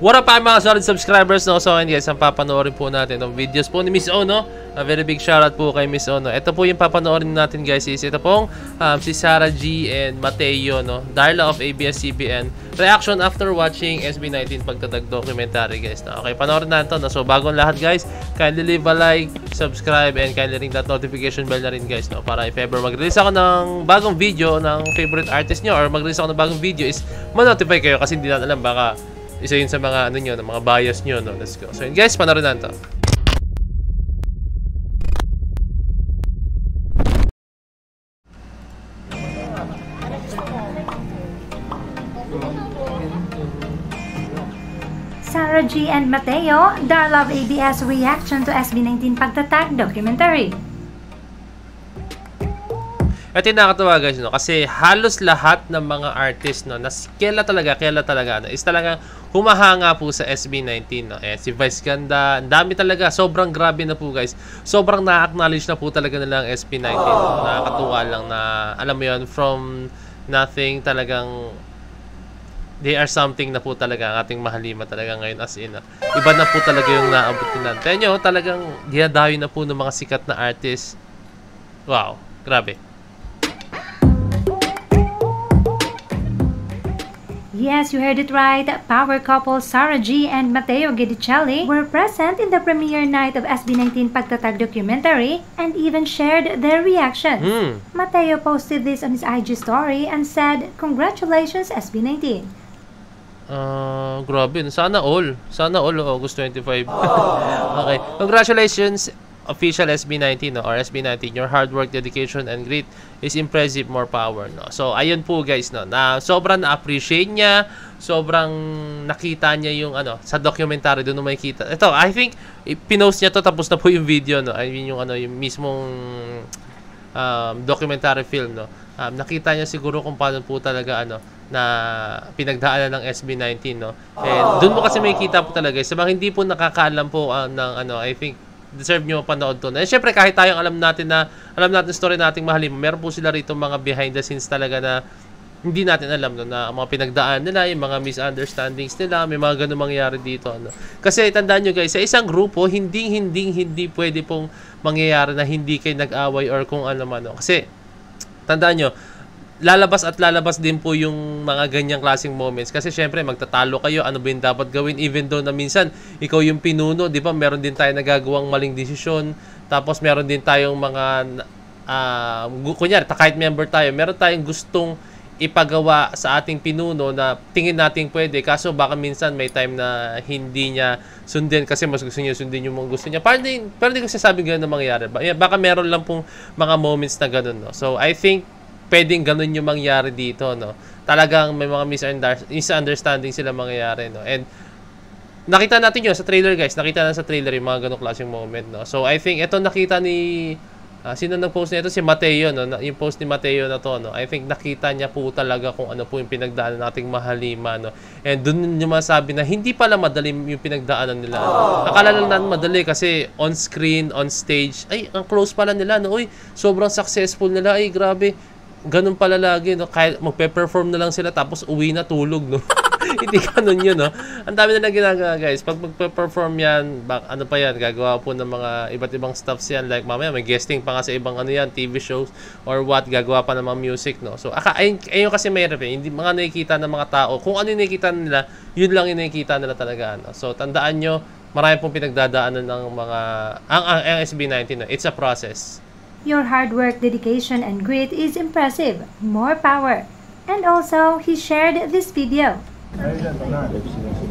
What up mga solid subscribers, no? So guys, ang papanoorin po natin ng videos po ni Miss Ono. A very big shoutout po kay Miss Ono. Ito po yung papanoorin natin guys, is ito pong si Sarah G and Mateo, no? Darla of ABS-CBN. Reaction after watching SB19 pagtatag documentary guys, no? Okay, panoorin natin to, no? So bagong lahat guys, kindly leave a like, subscribe, and kindly ring that notification bell na rin guys, no? Para if ever mag-release ako ng bagong video ng favorite artist nyo or mag-release ako ng bagong video is ma-notify kayo kasi hindi natin alam, baka isa yun sa mga ano nyo, mga bias nyo, no? Let's go. So yun guys, panoorin natin to. Sarah G and Mateo, Darla of ABS reaction to SB19 pagtatag documentary. At yung nakakatawa guys, no? Kasi halos lahat ng mga artist, no, na kela talaga, no, is talagang humahanga po sa SB19, no? Si Vice Ganda, ang dami talaga, sobrang grabe na po guys. Sobrang na-acknowledge na po talaga nila ang SB19, no? Nakakatuwa lang na, alam mo yun, from nothing talagang they are something na po talaga ang ating mahalima talaga ngayon, as in. Iba na po talaga yung naabot nila. Kaya nyo, talagang dinadayo na po ng mga sikat na artist. Wow, grabe. Yes, you heard it right. Power couple Sarah G and Mateo Guidicelli were present in the premiere night of SB19 pagtatag documentary and even shared their reactions. Mateo posted this on his IG story and said, "Congratulations SB19." Grabe. Sana all August 25. Okay. Congratulations official SB19, no, or SB19. Your hard work, dedication, and grit is impressive. More power, no. So ayun po guys, no, na sobrang na-appreciate niya, sobrang nakita niya yung ano sa documentary, doon makikita. Ito, I think pinost niya to, tapos na po yung video, no. I mean yung ano, yung mismong documentary film, no. Nakita niya siguro kung paano po talaga ano na pinagdaanan ng SB19, no. And doon mo kasi makikita po talaga sa mga hindi po nakakaalam po ng ano, I think deserve nyo mapanood to. And syempre kahit tayong alam natin story nating mahalin, meron po sila rito mga behind the scenes talaga na hindi natin alam, no, na mga pinagdaan nila, yung mga misunderstandings nila, may mga ganun mangyayari dito, no. Kasi tandaan nyo guys, sa isang grupo hindi pwede pong mangyayari na hindi kayo nag-away or kung ano man, no. Kasi tandaan nyo, lalabas din po yung mga ganyang klaseng moments. Kasi syempre, magtatalo kayo. Ano ba yung dapat gawin? Even though na minsan, ikaw yung pinuno, di ba? Meron din tayo nagagawang maling desisyon. Tapos, meron din tayong mga, kunyari, kahit member tayo, meron tayong gustong ipagawa sa ating pinuno na tingin natin pwede. Kaso, baka minsan may time na hindi niya sundin kasi mas gusto niya sundin yung mga gusto niya. Pero hindi ko sasabing gano'n na mangyayari. Baka meron lang pong mga moments na gano'n, no? So, I think, pwedeng ganun yung mangyari dito, no. Talagang may mga misunderstanding sila mangyayari, no. And nakita natin yun sa trailer guys. Nakita na sa trailer yung mga ganung klaseng moment, no. So I think ito nakita ni sino nag-post nito? Si Mateo, no. Yung post ni Mateo na to, no. I think nakita niya po talaga kung ano po yung pinagdaanan nating mahalima, no. And dun yung masabi na hindi pala madali yung pinagdaanan nila, no. Akala lang natin madali kasi on screen, on stage, ay ang close pala nila, no. Uy, sobrang successful nila. Ay grabe. Ganun pala lagi, no? Kahit magpe-perform na lang sila tapos uwi na tulog, no? Hindi ganun yun, no? Ang dami na lang ginagawa, guys. Pag magpe-perform yan, ano pa yan, gagawa po ng mga iba't ibang stuffs yan. Like, mamaya may guesting pa nga sa ibang ano yan, TV shows or what, gagawa pa ng mga music, no? So, ayun kasi mayroon, hindi mga nakikita ng mga tao. Kung ano yung nakikita nila, yun lang yung nakikita nila talaga, no? So, tandaan nyo, marami pong pinagdadaanan ng mga, ang SB19, no? It's a process. Your hard work, dedication, and grit is impressive. More power. And also, he shared this video.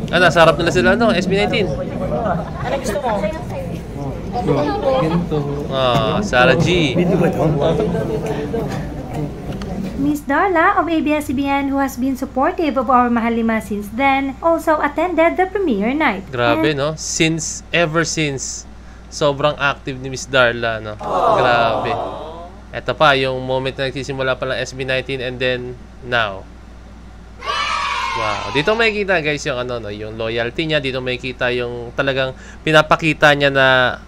Nasa harap nila sila, no? SB19. Ano gusto mo? Sarah G. Miss Darla of ABS-CBN, who has been supportive of our Mahalima since then, also attended the premiere night. Grabe, no? Ever since. Sobrang active ni Miss Darla, no? Grabe. Ito pa, yung moment na nagsisimula pa lang SB19 and then now. Wow. Dito makikita guys yung ano, no, yung loyalty niya. Dito makikita yung talagang pinapakita niya na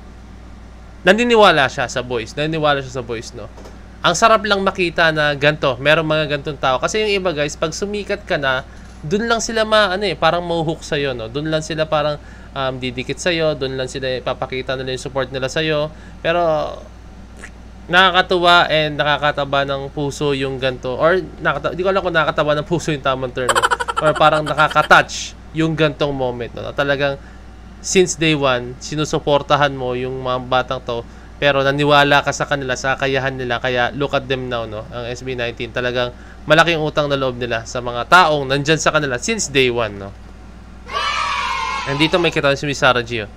naniniwala siya sa voice. No? Ang sarap lang makita na ganito. Merong mga gantong tao. Kasi yung iba guys, pag sumikat ka na, doon lang sila parang mahuhook sa'yo, no? Doon lang sila parang didikit sa'yo, doon lang sila ipapakita nila yung support nila sa'yo. Pero nakakatuwa and nakakataba ng puso yung ganto, or di ko alam kung nakakataba ng puso yung tamang term, no? Or parang nakaka-touch yung gantong moment, no? Talagang since day one, sinusuportahan mo yung mga batang to, pero naniwala ka sa kanila, sa kakayahan nila, kaya look at them now, no? Ang SB19 talagang malaking utang na loob nila sa mga taong nandyan sa kanila since day one, no? And dito may kita si Miss Sarah G, oh.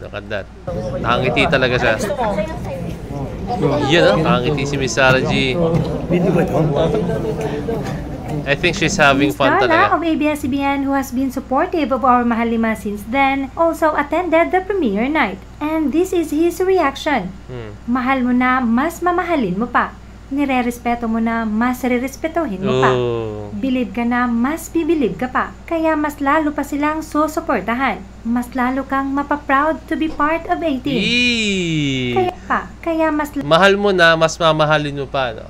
Look at that. Nakangiti talaga siya. Yan, nakangiti si Miss Sarah G. I think she's having fun talaga. Of ABS-CBN, who has been supportive of our Mahal Lima since then, also attended the premiere night. And this is his reaction. Mahal mo na, mas mamahalin mo pa. Nire-respeto mo na, mas rirespetuhin mo pa. Believe ka na, mas bibilib ka pa. Kaya mas lalo pa silang susuportahan. Mas lalo kang mapaproud to be part of 18. Kaya mas mahal mo na, mas mamahalin mo pa, no?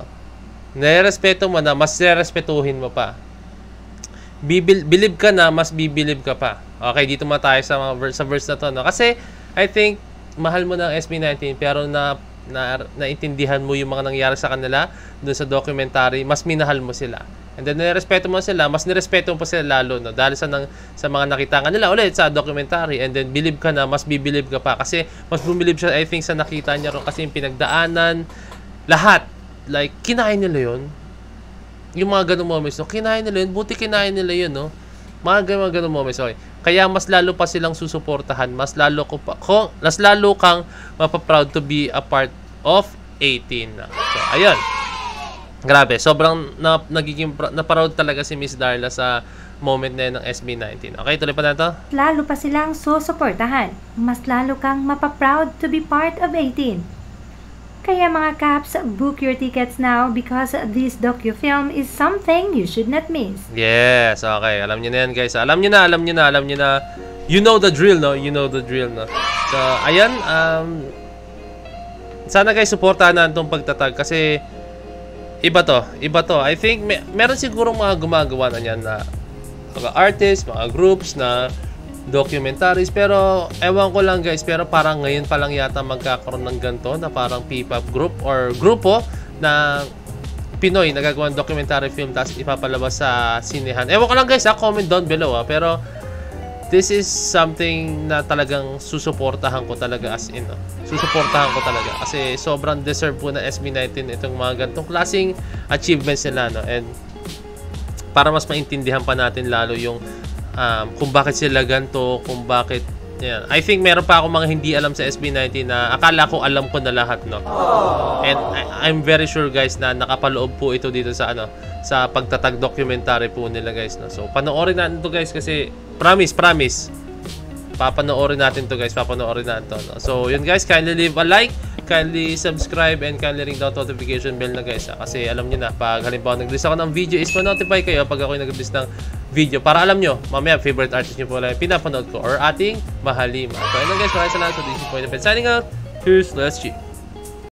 Nire-respeto mo na, mas nire-respetuhin mo pa. Believe ka na, mas bibilib ka pa. Okay, dito mo tayo sa verse na to, no? Kasi I think mahal mo ng SB19 pero naintindihan mo yung mga nangyari sa kanila doon sa documentary, mas minahal mo sila. And then nirespeto mo sila, mas nirespeto mo pa sila lalo, no? Dahil sa mga nakita nga nila ulit sa documentary, and then believe ka na, mas bibilib ka pa kasi mas bumilib siya, I think, sa nakita niya ron kasi yung pinagdaanan, lahat, like, kinain nila yun. Yung mga ganung moments, no? Kinain nila yun, buti kinain nila yun, no? Mga ganung moments, okay. Kaya mas lalo pa silang susuportahan, mas lalo kang mapaproud to be a part of 18. So, ayun. Grabe, sobrang na-proud talaga si Miss Darla sa moment na yun ng SB19. Okay, tuloy pa na ito. Lalo pa silang susuportahan, mas lalo kang mapaproud to be part of 18. Kaya mga Caps, book your tickets now because this docu-film is something you should not miss. Yes, okay. Alam niyo na yan, guys. Alam niyo na. You know the drill, no? You know the drill, no? So, ayan. Sana, guys, supportahan na itong pagtatag kasi iba to. I think meron siguro mga gumagawa na yan na mga artists, mga groups na documentaries, pero ewan ko lang, guys, pero parang ngayon pa lang yata magkakaroon ng ganito na parang P-pop group or grupo na Pinoy na gagawang documentary film tapos ipapalabas sa sinehan. Ewan ko lang, guys, comment down below, pero this is something na talagang susuportahan ko talaga, as in, no? Susuportahan ko talaga kasi sobrang deserve po na SB19 itong mga ganitong klaseng achievements nila, no? And para mas maintindihan pa natin lalo yung kung bakit sila ganito, kung bakit yan. I think meron pa ako mga hindi alam sa SB19 na akala ko alam ko na lahat, no? And I'm very sure, guys, na nakapaloob po ito dito sa sa pagtatag documentary po nila, guys, no? So panoorin natin to, guys, kasi promise papanoorin natin to, guys. Papanoorin natin to, no? So yun, guys, kindly leave a like, kindly subscribe, and kindly ring the notification bell na, guys, kasi alam niyo na pag halimbawa nag-release ako ng video is ma-notify kayo pag ako nag-release ng video para alam nyo mamaya favorite artist nyo po lang pinapanood ko or ating Mahal Lima. So ayun, guys, maraming salamat. So this is Point of Signing out. Cheers, let's cheers.